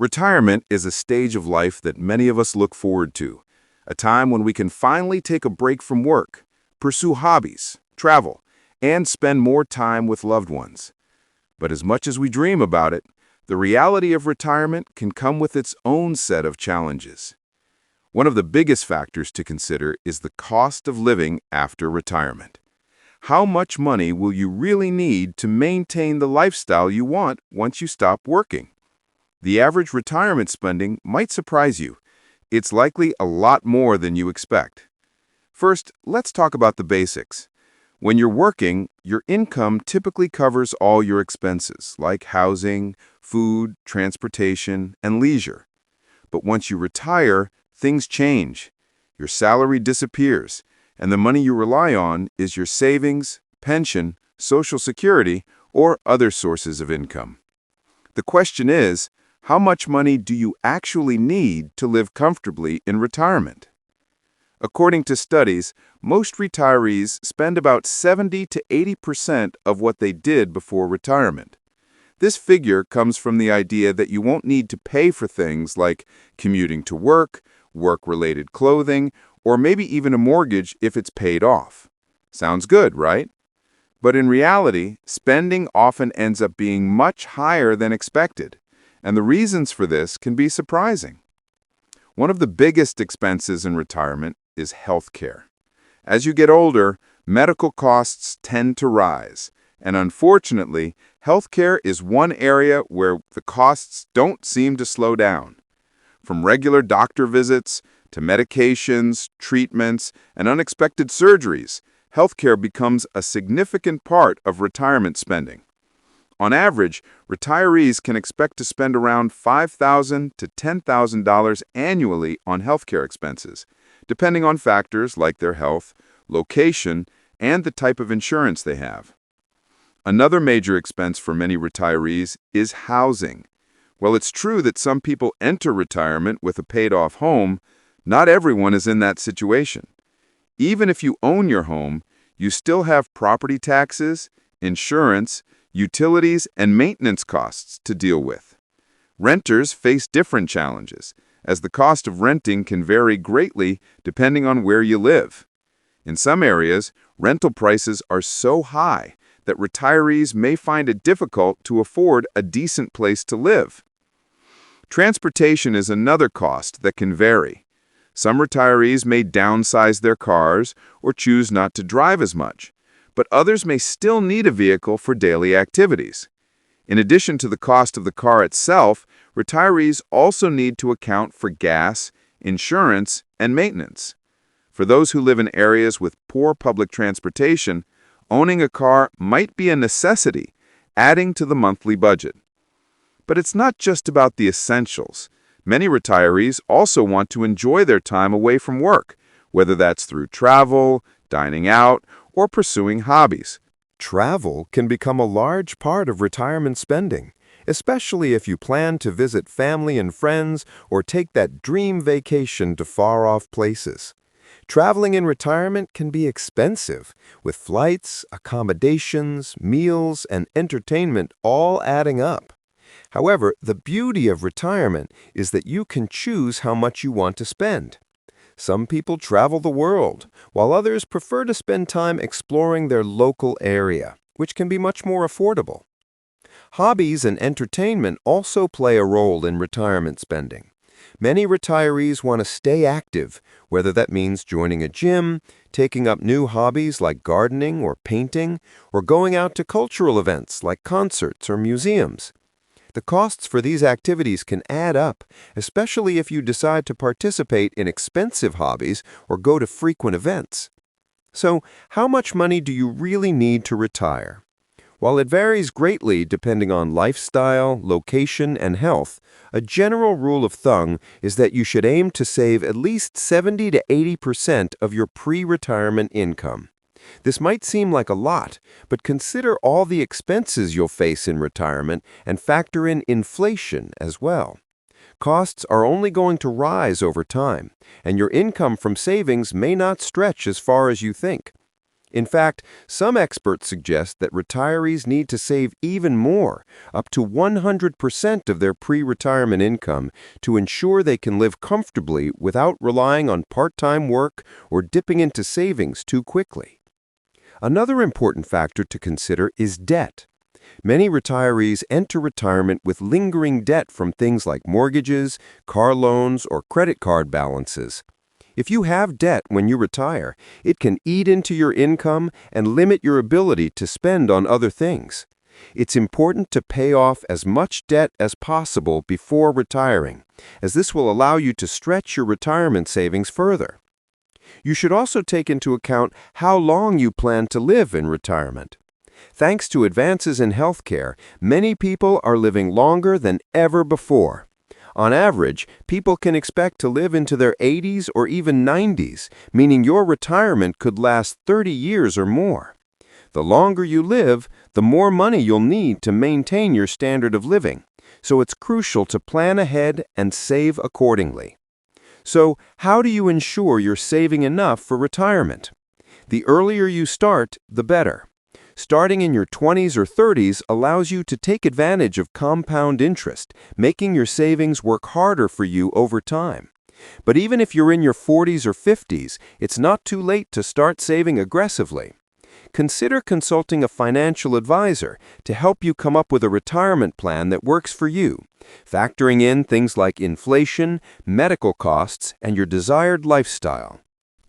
Retirement is a stage of life that many of us look forward to, a time when we can finally take a break from work, pursue hobbies, travel, and spend more time with loved ones. But as much as we dream about it, the reality of retirement can come with its own set of challenges. One of the biggest factors to consider is the cost of living after retirement. How much money will you really need to maintain the lifestyle you want once you stop working? The average retirement spending might surprise you. It's likely a lot more than you expect. First, let's talk about the basics. When you're working, your income typically covers all your expenses, like housing, food, transportation, and leisure. But once you retire, things change. Your salary disappears, and the money you rely on is your savings, pension, Social Security, or other sources of income. The question is, how much money do you actually need to live comfortably in retirement? According to studies, most retirees spend about 70 to 80% of what they did before retirement. This figure comes from the idea that you won't need to pay for things like commuting to work, work-related clothing, or maybe even a mortgage if it's paid off. Sounds good, right? But in reality, spending often ends up being much higher than expected, and the reasons for this can be surprising. One of the biggest expenses in retirement is health care. As you get older, medical costs tend to rise, and unfortunately, health care is one area where the costs don't seem to slow down. From regular doctor visits to medications, treatments, and unexpected surgeries, healthcare becomes a significant part of retirement spending. On average, retirees can expect to spend around $5,000 to $10,000 annually on healthcare expenses, depending on factors like their health, location, and the type of insurance they have. Another major expense for many retirees is housing. While it's true that some people enter retirement with a paid-off home, not everyone is in that situation. Even if you own your home, you still have property taxes, insurance, utilities, and maintenance costs to deal with. Renters face different challenges, as the cost of renting can vary greatly depending on where you live. In some areas, rental prices are so high that retirees may find it difficult to afford a decent place to live. Transportation is another cost that can vary. Some retirees may downsize their cars or choose not to drive as much, but others may still need a vehicle for daily activities. In addition to the cost of the car itself, retirees also need to account for gas, insurance, and maintenance. For those who live in areas with poor public transportation, owning a car might be a necessity, adding to the monthly budget. But it's not just about the essentials. Many retirees also want to enjoy their time away from work, whether that's through travel, dining out, or pursuing hobbies. Travel can become a large part of retirement spending, especially if you plan to visit family and friends or take that dream vacation to far-off places. Traveling in retirement can be expensive, with flights, accommodations, meals, and entertainment all adding up. However, the beauty of retirement is that you can choose how much you want to spend. Some people travel the world, while others prefer to spend time exploring their local area, which can be much more affordable. Hobbies and entertainment also play a role in retirement spending. Many retirees want to stay active, whether that means joining a gym, taking up new hobbies like gardening or painting, or going out to cultural events like concerts or museums. The costs for these activities can add up, especially if you decide to participate in expensive hobbies or go to frequent events. So, how much money do you really need to retire? While it varies greatly depending on lifestyle, location, and health, a general rule of thumb is that you should aim to save at least 70 to 80% of your pre-retirement income. This might seem like a lot, but consider all the expenses you'll face in retirement and factor in inflation as well. Costs are only going to rise over time, and your income from savings may not stretch as far as you think. In fact, some experts suggest that retirees need to save even more, up to 100% of their pre-retirement income, to ensure they can live comfortably without relying on part-time work or dipping into savings too quickly. Another important factor to consider is debt. Many retirees enter retirement with lingering debt from things like mortgages, car loans, or credit card balances. If you have debt when you retire, it can eat into your income and limit your ability to spend on other things. It's important to pay off as much debt as possible before retiring, as this will allow you to stretch your retirement savings further. You should also take into account how long you plan to live in retirement. Thanks to advances in healthcare, many people are living longer than ever before. On average, people can expect to live into their 80s or even 90s, meaning your retirement could last 30 years or more. The longer you live, the more money you'll need to maintain your standard of living, so it's crucial to plan ahead and save accordingly. So, how do you ensure you're saving enough for retirement? The earlier you start, the better. Starting in your 20s or 30s allows you to take advantage of compound interest, making your savings work harder for you over time. But even if you're in your 40s or 50s, it's not too late to start saving aggressively. Consider consulting a financial advisor to help you come up with a retirement plan that works for you, factoring in things like inflation, medical costs, and your desired lifestyle.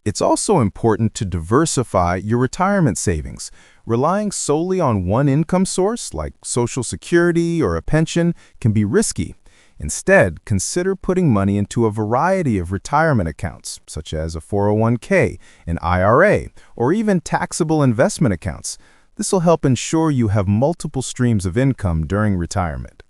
It's also important to diversify your retirement savings. Relying solely on one income source, like Social Security or a pension, can be risky. Instead, consider putting money into a variety of retirement accounts, such as a 401k, an IRA, or even taxable investment accounts. This will help ensure you have multiple streams of income during retirement.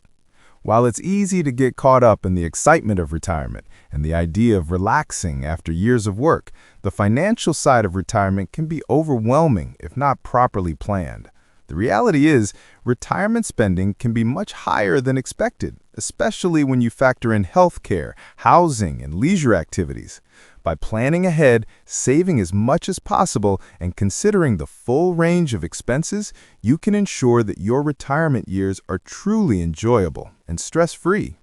While it's easy to get caught up in the excitement of retirement and the idea of relaxing after years of work, the financial side of retirement can be overwhelming if not properly planned. The reality is, retirement spending can be much higher than expected, especially when you factor in healthcare, housing, and leisure activities. By planning ahead, saving as much as possible, and considering the full range of expenses, you can ensure that your retirement years are truly enjoyable and stress-free.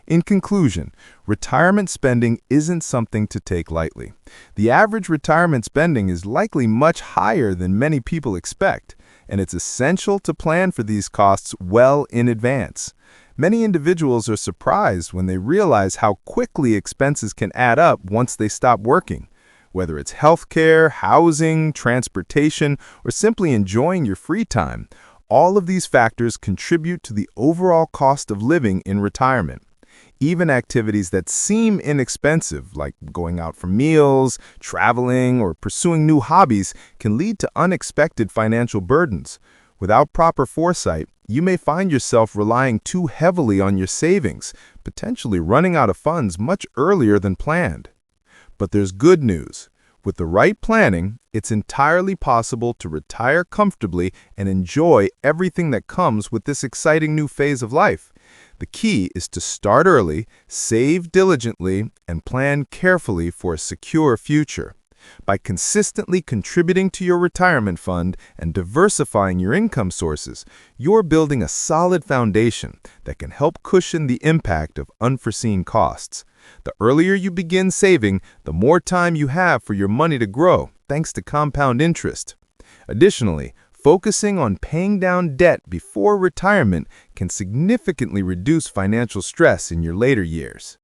In conclusion, retirement spending isn't something to take lightly. The average retirement spending is likely much higher than many people expect, and it's essential to plan for these costs well in advance. Many individuals are surprised when they realize how quickly expenses can add up once they stop working. Whether it's healthcare, housing, transportation, or simply enjoying your free time, all of these factors contribute to the overall cost of living in retirement. Even activities that seem inexpensive, like going out for meals, traveling, or pursuing new hobbies, can lead to unexpected financial burdens. Without proper foresight, you may find yourself relying too heavily on your savings, potentially running out of funds much earlier than planned. But there's good news. With the right planning, it's entirely possible to retire comfortably and enjoy everything that comes with this exciting new phase of life. The key is to start early, save diligently, and plan carefully for a secure future. By consistently contributing to your retirement fund and diversifying your income sources, you're building a solid foundation that can help cushion the impact of unforeseen costs. The earlier you begin saving, the more time you have for your money to grow, thanks to compound interest. Additionally, focusing on paying down debt before retirement can significantly reduce financial stress in your later years.